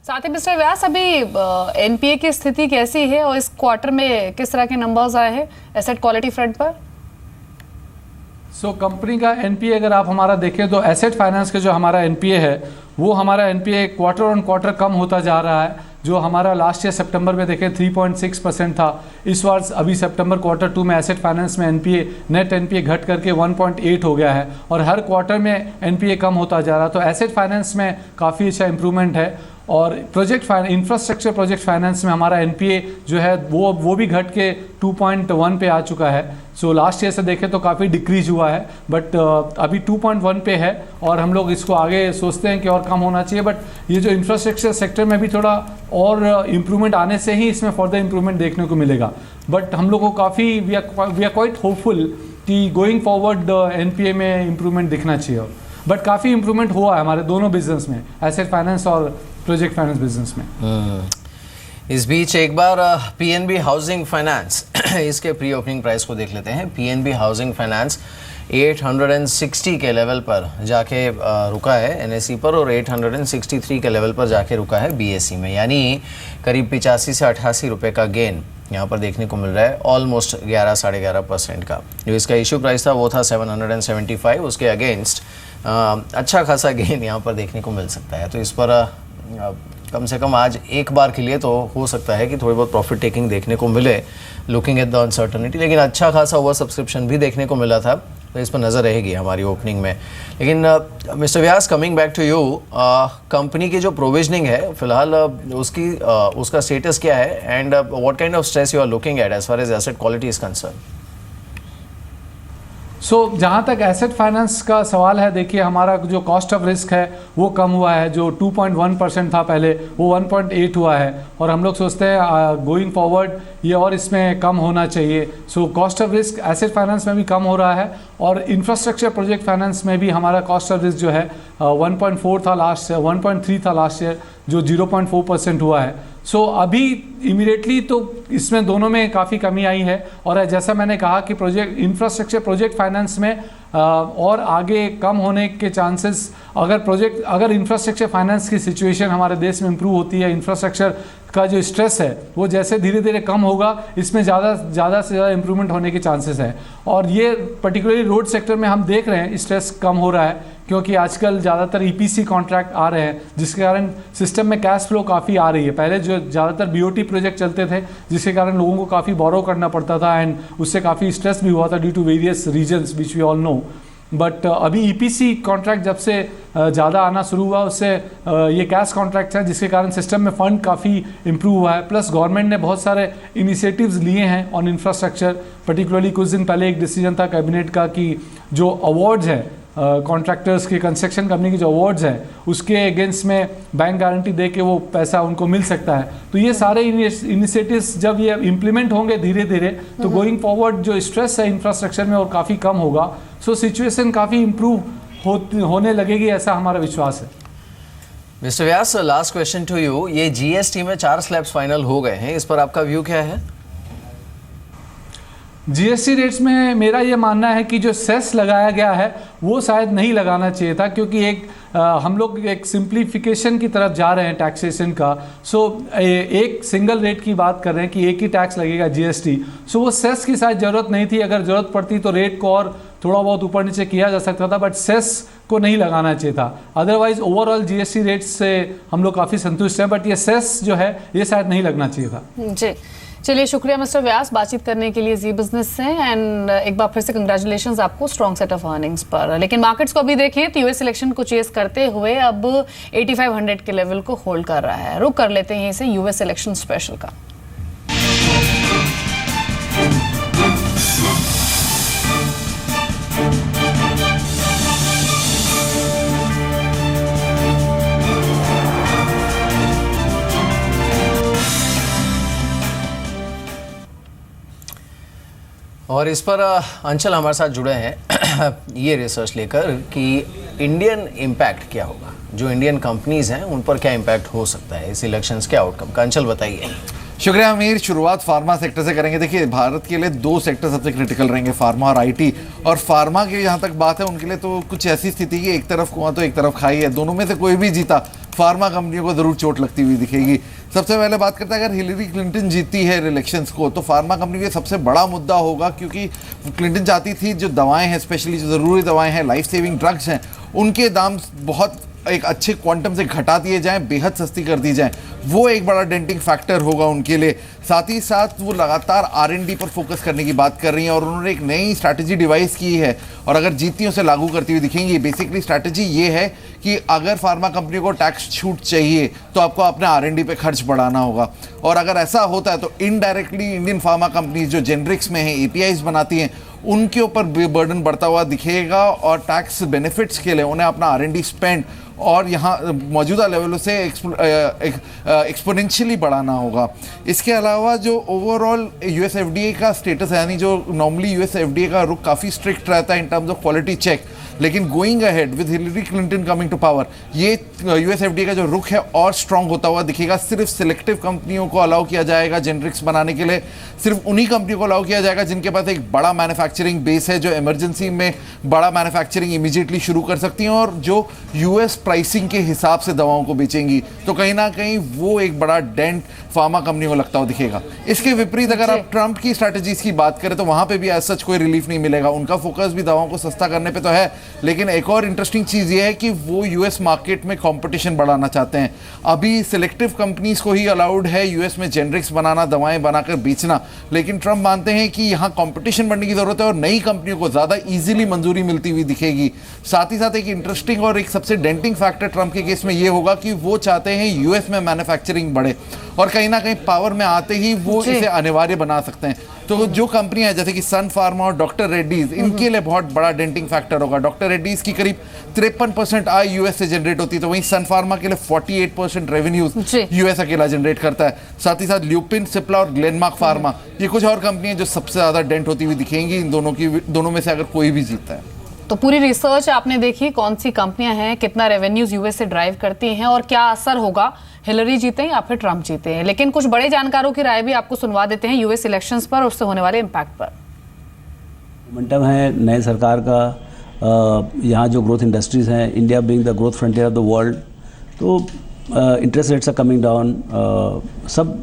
साथ ही मिस्टर व्यास, अभी एनपीए की स्थिति कैसी है और इस क्वार्टर में किस तरह के नंबर्स आए हैं एसेट क्वालिटी फ्रंट पर? कंपनी का एनपीए अगर आप हमारा देखें तो एसेट फाइनेंस का जो हमारा एनपीए है वो हमारा एनपीए क्वार्टर ऑन क्वार्टर कम होता जा रहा है। जो हमारा लास्ट ईयर सितंबर में देखें 3.6% था, इस बार अभी सितंबर क्वार्टर 2 में एसेट फाइनेंस में एनपीए नेट एनपीए घट करके 1.8 हो गया है और हर क्वार्टर में एनपीए कम होता जा रहा है। तो एसेट फाइनेंस में काफ़ी अच्छा इंप्रूवमेंट है और इंफ्रास्ट्रक्चर प्रोजेक्ट फाइनेंस में हमारा एनपीए जो है वो भी घट के 2.1 पे आ चुका है। सो लास्ट ईयर से देखें तो काफ़ी डिक्रीज हुआ है, बट अभी 2.1 पे है और हम लोग इसको आगे सोचते हैं कि और कम होना चाहिए। बट ये जो इंफ्रास्ट्रक्चर सेक्टर में भी थोड़ा और इम्प्रूवमेंट आने से ही इसमें फर्दर इम्प्रूवमेंट देखने को मिलेगा। बट हम लोग को काफ़ी वी आर क्वाइट होपफुल कि गोइंग फॉरवर्ड एनपीए में इम्प्रूवमेंट दिखना चाहिए। बट काफ़ी इम्प्रूवमेंट हुआ है हमारे दोनों बिजनेस में, एसेट फाइनेंस और प्रोजेक्ट फाइनेंस बिजनेस में। इस बीच एक बार पीएनबी हाउसिंग फाइनेंस इसके प्री ओपनिंग प्राइस को देख लेते हैं। पीएनबी हाउसिंग फाइनेंस 860 के लेवल पर जाके रुका है एनएसई पर और 863 के लेवल पर जाके रुका है बीएसई में, यानी करीब 85 से 88 रुपये का गेन यहाँ पर देखने को मिल रहा है, ऑलमोस्ट 11-11.5% का। जो इसका इशू प्राइस था वो था 775, उसके अगेंस्ट अच्छा खासा गेन यहाँ पर देखने को मिल सकता है। तो इस पर कम से कम आज एक बार के लिए तो हो सकता है कि थोड़ी बहुत प्रॉफिट टेकिंग देखने को मिले लुकिंग एट द अनसर्टनिटी, लेकिन अच्छा खासा ओवर सब्सक्रिप्शन भी देखने को मिला था, तो इस पर नज़र रहेगी हमारी ओपनिंग में। लेकिन mister Vyas, coming back to you, company की जो प्रोविजनिंग है फिलहाल उसका स्टेटस क्या है and what kind of stress you are looking at as far as asset quality is concern? जहाँ तक एसेट फाइनेंस का सवाल है, देखिए हमारा जो कॉस्ट ऑफ रिस्क है वो कम हुआ है। जो 2.1% था पहले वो 1.8 हुआ है और हम लोग सोचते हैं गोइंग फॉरवर्ड ये और इसमें कम होना चाहिए। Cost of risk asset finance में भी कम हो रहा है और इंफ्रास्ट्रक्चर प्रोजेक्ट फाइनेंस में भी हमारा कॉस्ट ऑफ रिस्क जो है 1.4 था लास्ट ईयर, 1.3 था लास्ट ईयर, जो 0.4% हुआ है। अभी इमीडिएटली तो इसमें दोनों में काफ़ी कमी आई है और जैसा मैंने कहा कि इंफ्रास्ट्रक्चर प्रोजेक्ट फाइनेंस में और आगे कम होने के चांसेस, अगर इंफ्रास्ट्रक्चर फाइनेंस की सिचुएशन हमारे देश में इम्प्रूव होती है, इंफ्रास्ट्रक्चर का जो स्ट्रेस है वो जैसे धीरे धीरे कम होगा, इसमें ज़्यादा से ज़्यादा इम्प्रूवमेंट होने के चांसेस है। और ये पर्टिकुलरली रोड सेक्टर में हम देख रहे हैं स्ट्रेस कम हो रहा है क्योंकि आजकल ज़्यादातर ईपीसी कॉन्ट्रैक्ट आ रहे हैं जिसके कारण सिस्टम में कैश फ्लो काफ़ी आ रही है। पहले जो ज़्यादातर बीओटी प्रोजेक्ट चलते थे जिसके कारण लोगों को काफ़ी बोरो करना पड़ता था एंड उससे काफ़ी स्ट्रेस भी हुआ था due to various reasons which we all know. But अभी ईपीसी कॉन्ट्रैक्ट जब से ज़्यादा आना शुरू हुआ उससे ये कैश कॉन्ट्रैक्ट है जिसके कारण सिस्टम में फ़ंड काफ़ी इम्प्रूव हुआ है। प्लस गवर्नमेंट ने बहुत सारे इनिशिएटिव्स लिए हैं ऑन इंफ्रास्ट्रक्चर। पर्टिकुलरली कुछ दिन पहले एक डिसीजन था कैबिनेट का कि जो अवार्ड्स हैं कॉन्ट्रैक्टर्स के, कंस्ट्रक्शन कंपनी की जो अवार्ड्स हैं उसके अगेंस्ट में बैंक गारंटी दे के वो पैसा उनको मिल सकता है। तो ये सारे इनिशिएटिव्स जब ये इम्प्लीमेंट होंगे धीरे धीरे तो गोइंग फॉरवर्ड जो स्ट्रेस है इंफ्रास्ट्रक्चर में और काफ़ी कम होगा। सिचुएशन काफ़ी इम्प्रूव होने लगेगी, ऐसा हमारा विश्वास है। Mister Vyas, last question to you, ये जीएसटी में 4 स्लैब्स फाइनल हो गए हैं, इस पर आपका व्यू क्या है? जीएसटी रेट्स में मेरा ये मानना है कि जो सेस लगाया गया है वो शायद नहीं लगाना चाहिए था क्योंकि हम लोग एक सिंप्लीफिकेशन की तरफ जा रहे हैं टैक्सेशन का। एक सिंगल रेट की बात कर रहे हैं कि एक ही टैक्स लगेगा जीएसटी। वो सेस की शायद ज़रूरत नहीं थी। अगर ज़रूरत पड़ती तो रेट को और थोड़ा बहुत ऊपर नीचे किया जा सकता था, बट सेस को नहीं लगाना चाहिए था। अदरवाइज ओवरऑल जीएसटी रेट से हम लोग काफ़ी संतुष्ट हैं, बट ये सेस जो है ये शायद नहीं लगना चाहिए था। जी चलिए, शुक्रिया मिस्टर व्यास बातचीत करने के लिए जी बिजनेस से एंड एक बार फिर से कंग्रेचुलेशंस आपको स्ट्रॉन्ग सेट ऑफ अर्निंग्स पर। लेकिन मार्केट्स को अभी देखें तो यूएस इलेक्शन को चेस करते हुए अब 8500 के लेवल को होल्ड कर रहा है। रुक कर लेते हैं यहीं से यूएस इलेक्शन स्पेशल का। और इस पर अंचल हमारे साथ जुड़े हैं ये रिसर्च लेकर कि इंडियन इम्पैक्ट क्या होगा, जो इंडियन कंपनीज हैं उन पर क्या इम्पैक्ट हो सकता है इस इलेक्शंस के आउटकम का। अंचल बताइए। शुक्रिया अमीर। शुरुआत फार्मा सेक्टर से करेंगे। देखिए भारत के लिए 2 सेक्टर सबसे क्रिटिकल रहेंगे, फार्मा और आईटी। और फार्मा की जहाँ तक बात है उनके लिए तो कुछ ऐसी स्थिति है, एक तरफ कुआं तो एक तरफ खाई है, दोनों में से कोई भी जीता फार्मा कंपनियों को जरूर चोट लगती हुई दिखेगी। सबसे पहले बात करते हैं, अगर हिलरी क्लिंटन जीती है इलेक्शंस को तो फार्मा कंपनी के सबसे बड़ा मुद्दा होगा, क्योंकि क्लिंटन चाहती थी जो दवाएं हैं, स्पेशली जो ज़रूरी दवाएं हैं, लाइफ सेविंग ड्रग्स हैं, उनके दाम बहुत एक अच्छे क्वांटम से घटा दिए जाएं, बेहद सस्ती कर दी जाएं। वो एक बड़ा डेंटिंग फैक्टर होगा उनके लिए। साथ ही साथ वो लगातार R&D पर फोकस करने की बात कर रही हैं और उन्होंने एक नई स्ट्रैटेजी डिवाइस की है और अगर जीतती हैं उसे लागू करती हुई दिखेंगी। बेसिकली स्ट्रैटेजी ये है कि अगर फार्मा कंपनी को टैक्स छूट चाहिए तो आपको अपने R&D पे खर्च बढ़ाना होगा, और अगर ऐसा होता है तो इनडायरेक्टली इंडियन फार्मा कंपनीज जो जेनरिक्स में हैं, APIs बनाती हैं, उनके ऊपर बर्डन बढ़ता हुआ दिखेगा और टैक्स बेनिफिट्स के लिए उन्हें अपना R&D स्पेंड और यहाँ मौजूदा लेवलों से एक्सपोनेंशियली बढ़ाना होगा। इसके अलावा जो ओवरऑल US FDA का स्टेटस है, यानी जो नॉर्मली US FDA का रुख काफ़ी स्ट्रिक्ट रहता है in terms of quality check, लेकिन going ahead with Hillary Clinton coming to power ये US FDA का जो रुख है और स्ट्रांग होता हुआ दिखेगा। सिर्फ सिलेक्टिव कंपनियों को अलाउ किया जाएगा जेनरिक्स बनाने के लिए, सिर्फ उन्हीं कंपनियों को अलाउ किया जाएगा जिनके पास एक बड़ा मैन्युफैक्चरिंग बेस है, जो इमरजेंसी में बड़ा मैन्युफैक्चरिंग इमीडिएटली शुरू कर सकती हैं और जो US प्राइसिंग के हिसाब से दवाओं को बेचेंगी। तो कहीं ना कहीं वो एक बड़ा डेंट फार्मा कंपनी को लगता हुआ दिखेगा। इसके विपरीत अगर आप ट्रंप की स्ट्रैटेजीज की बात करें तो वहां पे भी ऐसा कोई रिलीफ नहीं मिलेगा। उनका फोकस भी दवाओं को सस्ता करने पे तो है, लेकिन एक और इंटरेस्टिंग चीज़ ये है कि वो US मार्केट में कंपटीशन बढ़ाना चाहते हैं। अभी सिलेक्टिव कंपनीज को ही अलाउड है US में जेनरिक्स बनाना, दवाएं बनाकर बेचना, लेकिन ट्रंप मानते हैं कि यहाँ कंपटीशन बढ़ने की ज़रूरत है और नई कंपनियों को ज़्यादा ईजिली मंजूरी मिलती हुई दिखेगी। साथ ही साथ एक इंटरेस्टिंग और एक सबसे डेंटिंग फैक्टर ट्रंप के केस में ये होगा कि वो चाहते हैं US में मैन्युफैक्चरिंग बढ़े और कहीं ना कहीं पावर में आते ही वो इसे अनिवार्य बना सकते हैं। तो जो कंपनियां हैं जैसे कि सन फार्मा और डॉक्टर रेड्डीज, इनके लिए बहुत बड़ा डेंटिंग फैक्टर होगा। डॉक्टर रेड्डीज की करीब 53% आय US से जनरेट होती है, तो वहीं सन फार्मा के लिए 48% रेवेन्यूज US अकेला जनरेट करता है। साथ ही साथ ल्यूपिन, सिप्ला और ग्लेनमार्क फार्मा, ये कुछ और कंपनियां जो सबसे ज्यादा डेंट होती हुई दिखेंगी इन दोनों में से अगर कोई भी जीतता है। तो पूरी रिसर्च आपने देखी, कौन सी कंपनियां हैं, कितना रेवेन्यूज US से ड्राइव करती हैं और क्या असर होगा, हिलरी जीते या फिर ट्रंप जीते हैं। लेकिन कुछ बड़े जानकारों की राय भी आपको सुनवा देते हैं US इलेक्शंस पर और उससे होने वाले इम्पैक्ट पर। मोमेंटम है नए सरकार का, यहाँ जो ग्रोथ इंडस्ट्रीज़ हैं, India being the growth frontier of the world, तो interest rates are coming down, सब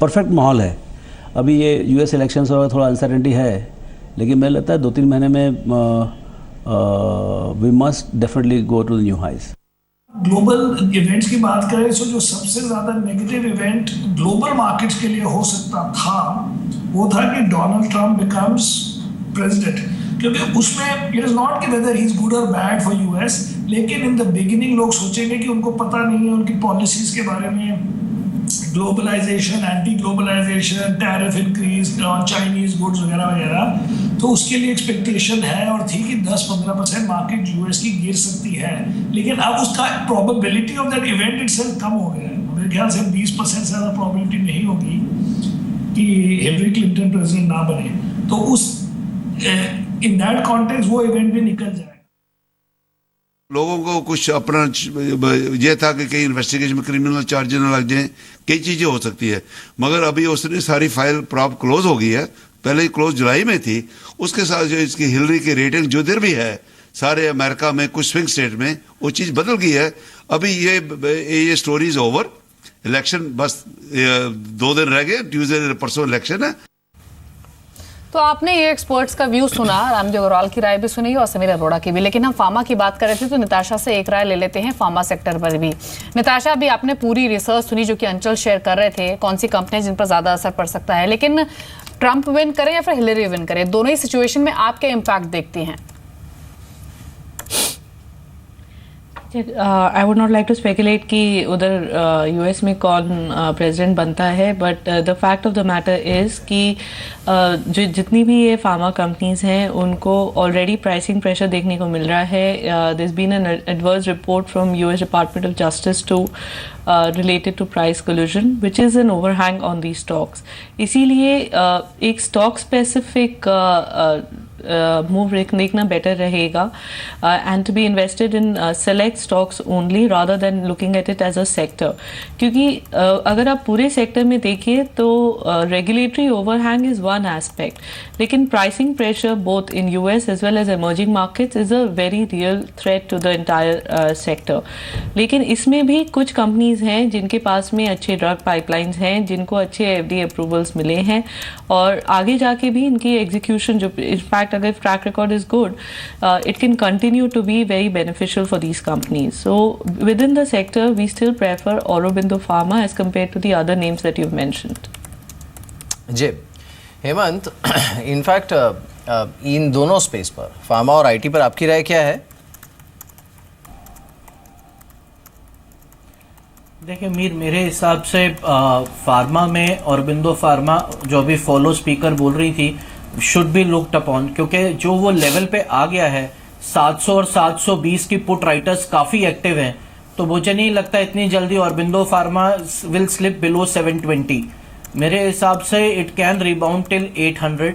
परफेक्ट माहौल है। अभी ये US इलेक्शंस और थोड़ा अनसर्टेनिटी है, लेकिन मुझे लगता है 2-3 महीने में we must definitely go to the new highs. Global events की बात करें तो जो सबसे ज़्यादा नेगेटिव इवेंट ग्लोबल मार्केट्स के लिए हो सकता था वो था कि डोनाल्ड ट्रंप बिकम्स प्रेसिडेंट, क्योंकि उसमें इट इज़ नॉट कि वेदर ही इज़ गुड और बैड फॉर US, लेकिन इन द बिगिनिंग लोग सोचेंगे कि उनको पता नहीं है उनकी पॉलिसीज़ के बारे में, globalization, anti globalization, tariff increase on Chinese goods वगैरह वगैरह, तो उसके लिए एक्सपेक्टेशन है और थी कि 10-15% मार्केट US की गिर सकती है। लेकिन अब उसका probability of that event itself कम हो गया है। मेरे ख्याल से 20% से ज़्यादा प्रोबेबिलिटी नहीं होगी कि हिलरी क्लिंटन प्रेसिडेंट ना बने, तो उस इन दैट कॉन्टेक्स्ट वो इवेंट भी निकल जाए। लोगों को कुछ अपना ये था कि कहीं इन्वेस्टिगेशन में क्रिमिनल चार्जेस न लग जाएं, कई चीज़ें हो सकती है, मगर अभी उसने सारी फाइल प्रॉप क्लोज हो गई है। पहले क्लोज जुलाई में थी, उसके साथ जो इसकी हिलरी की रेटिंग जो इधर भी है सारे अमेरिका में कुछ स्विंग स्टेट में वो चीज़ बदल गई है। अभी ये स्टोरी इज ओवर, इलेक्शन बस 2 दिन रह गए, ट्यूसडे परसों इलेक्शन है। तो आपने ये एक्सपर्ट्स का व्यू सुना, रामदेव अग्रवाल की राय भी सुनी और समीर अरोड़ा की भी, लेकिन हम फार्मा की बात कर रहे थे तो निताशा से एक राय ले लेते हैं फार्मा सेक्टर पर भी। निताशा, भी आपने पूरी रिसर्च सुनी जो कि अंचल शेयर कर रहे थे, कौन सी कंपनियां जिन पर ज्यादा असर पड़ सकता है, लेकिन ट्रंप विन करे या फिर हिलरी विन करे, दोनों ही सिचुएशन में आप क्या इम्पैक्ट देखती हैं? I would not like to speculate कि उधर US में कौन प्रेसिडेंट बनता है, but the fact of the matter is कि जो जितनी भी ये फार्मा कंपनीज हैं उनको ऑलरेडी प्राइसिंग प्रेशर देखने को मिल रहा है। There is been an adverse report from US department of justice to related to price collusion, which is an overhang on these stocks. इसीलिए एक stock specific मूव देखना बेटर रहेगा and to be invested in select stocks only rather than looking at it as a sector, क्योंकि अगर आप पूरे sector में देखिए तो regulatory overhang is one aspect, लेकिन pricing pressure both in US as well as emerging markets is a very real threat to the entire sector. लेकिन इसमें भी कुछ कंपनीज हैं जिनके पास में अच्छे ड्रग पाइपलाइंस हैं, जिनको अच्छे एफडीए अप्रूवल्स मिले हैं और आगे जाके भी इनकी एग्जीक्यूशन जो इनफैक्ट अगर track record is good it can continue to be very beneficial for these companies. So within the sector we still prefer Aurobindo Pharma as compared to the other names that you mentioned. Ji Hemant, in fact in दोनों space पर pharma और IT पर आपकी राय क्या है? देखिए मीर, मेरे हिसाब से फार्मा में ऑरोबिंदो फार्मा जो अभी फॉलो स्पीकर बोल रही थी शुड बी लुक्ड अपॉन, क्योंकि जो वो लेवल पे आ गया है 700 और 720 की पुट राइटर्स काफ़ी एक्टिव हैं, तो मुझे नहीं लगता इतनी जल्दी Aurobindo pharma will slip below 720। मेरे हिसाब से it can rebound till 800।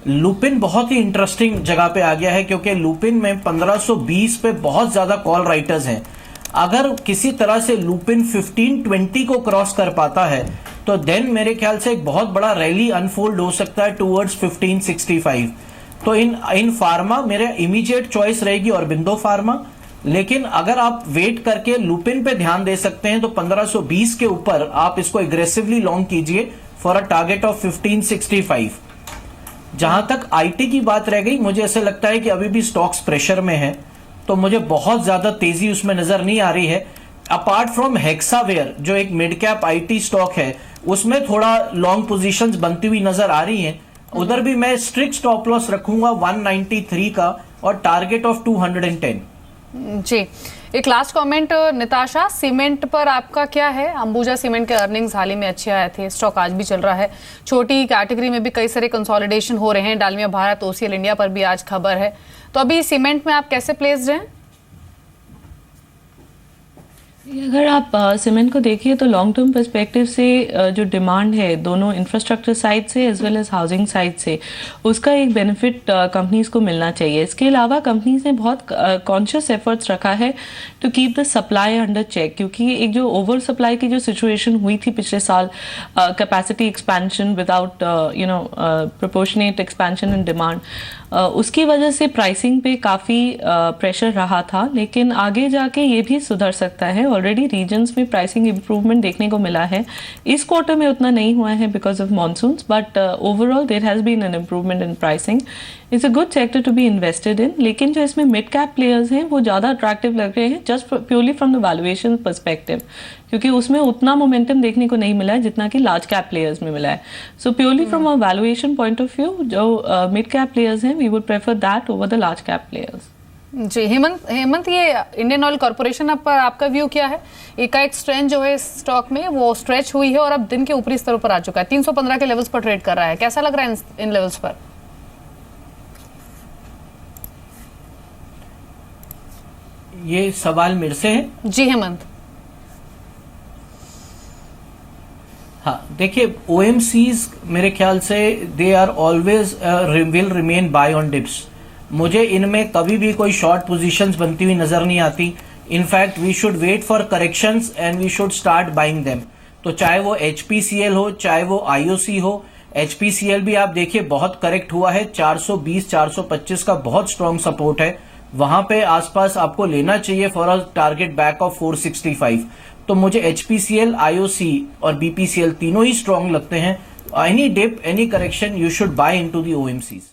Lupin बहुत ही इंटरेस्टिंग जगह पे आ गया है, क्योंकि लुपिन में 1520 पे बहुत ज़्यादा कॉल राइटर्स हैं। अगर किसी तरह से लुपिन 1520 को क्रॉस कर पाता है तो देन मेरे ख्याल से एक बहुत बड़ा रैली अनफोल्ड हो सकता है टूवर्ड्स 1565। तो इन फार्मा मेरे इमीडिएट चॉइस रहेगी ऑरोबिंदो फार्मा, लेकिन अगर आप वेट करके लुपिन पे ध्यान दे सकते हैं तो 1520 के ऊपर आप इसको एग्रेसिवली लॉन्ग कीजिए फॉर अ टारगेट ऑफ 1565। जहां तक आईटी की बात रह गई, मुझे ऐसा लगता है कि अभी भी स्टॉक्स प्रेशर में है, तो मुझे बहुत ज्यादा तेजी उसमें नजर नहीं आ रही है। अपार्ट फ्रॉम हेक्सावेयर जो एक मिड कैप आईटी स्टॉक है, उसमें थोड़ा लॉन्ग पोजीशंस बनती हुई नजर आ रही हैं। उधर भी मैं स्ट्रिक्ट स्टॉप लॉस रखूंगा 193 का और टारगेट ऑफ 210। जी, एक लास्ट कमेंट निताशा, सीमेंट पर आपका क्या है? अंबुजा सीमेंट के अर्निंग्स हाल ही में अच्छे आए थे, स्टॉक आज भी चल रहा है। छोटी कैटेगरी में भी कई सारे कंसोलिडेशन हो रहे हैं, डालमिया भारत, ओसीएल इंडिया पर भी आज खबर है, तो अभी सीमेंट में आप कैसे प्लेस्ड हैं? अगर आप सीमेंट को देखिए तो लॉन्ग टर्म पर्सपेक्टिव से जो डिमांड है दोनों इंफ्रास्ट्रक्चर साइड से as well as housing side से, उसका एक बेनिफिट कंपनीज को मिलना चाहिए। इसके अलावा कंपनीज ने बहुत कॉन्शियस एफर्ट्स रखा है to keep the supply under check, क्योंकि एक जो ओवर सप्लाई की जो सिचुएशन हुई थी पिछले साल, capacity expansion without proportionate expansion in demand, उसकी वजह से प्राइसिंग पे काफ़ी प्रेशर रहा था। लेकिन आगे जाके ये भी सुधर सकता है। ऑलरेडी रीजन्स में प्राइसिंग इम्प्रूवमेंट देखने को मिला है। इस क्वार्टर में उतना नहीं हुआ है because of monsoons, but overall there has been an improvement in pricing. It's a good sector to be invested in. लेकिन जो इसमें मिड कैप प्लेयर्स हैं वो ज़्यादा अट्रैक्टिव लग रहे हैं just purely from the valuation perspective, क्योंकि उसमें उतना मोमेंटम देखने को नहीं मिला है जितना कि लार्ज कैप प्लेयर्स में मिला है। So purely from a valuation point of view जो मिड कैप प्लेयर्स हैं, we would prefer that over the large cap players. Ji Hemant, ये इंडियन ऑयल कॉर्पोरेशन पर आपका व्यू क्या है? एकाएक स्ट्रेंथ जो है स्टॉक में वो स्ट्रेच हुई है और अब दिन के ऊपरी स्तरों पर आ चुका है, 315 के लेवल्स पर ट्रेड कर रहा है, कैसा लग रहा है इन लेवल्स पर? ये सवाल मेरे से है? जी हेमंत। हाँ, देखिए OMCs मेरे ख्याल से they are always will remain buy on dips. मुझे इनमें कभी भी कोई शॉर्ट पोजीशंस बनती हुई नजर नहीं आती। In fact we should wait for corrections and we should start buying them. तो चाहे वो HPCL हो, चाहे वो IOC हो, HPCL भी आप देखिए बहुत करेक्ट हुआ है, 420-425 का बहुत स्ट्रॉन्ग सपोर्ट है, वहां पे आसपास आपको लेना चाहिए for a target back of 465। तो मुझे HPCL, IOC और BPCL तीनों ही स्ट्रॉन्ग लगते हैं। Any dip, any correction, you should buy into the OMCs।